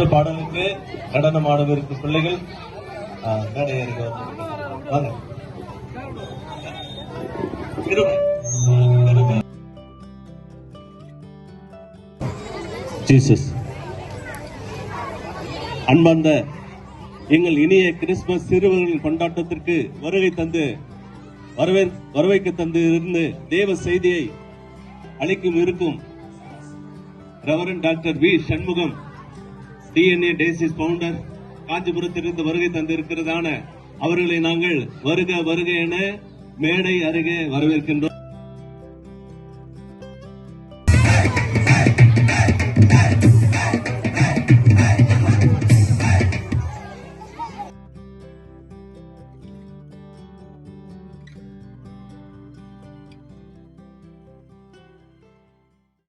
அடுத்த பாடலுக்கு நடனம் ஆடவிருக்கும் பிள்ளைகள் மேடை ஏறுங்க. வாங்க. ஜீசஸ். அன்பார்ந்த எங்கள் இனிய கிறிஸ்துமஸ் சிறுவர்களின் கொண்டாட்டத்திற்கு வரவேற்க தந்து இருந்து தேவ செய்தியை அளிக்கும் இருக்கும் reverend doctor V Shanmugam, DNA டேசிஸ் பவுண்டர், காஞ்சிபுரத்திலிருந்து வருகை தந்திருக்கிறதான அவர்களை நாங்கள் வருக வருக என மேடை அருகே வரவேற்கின்றோம்.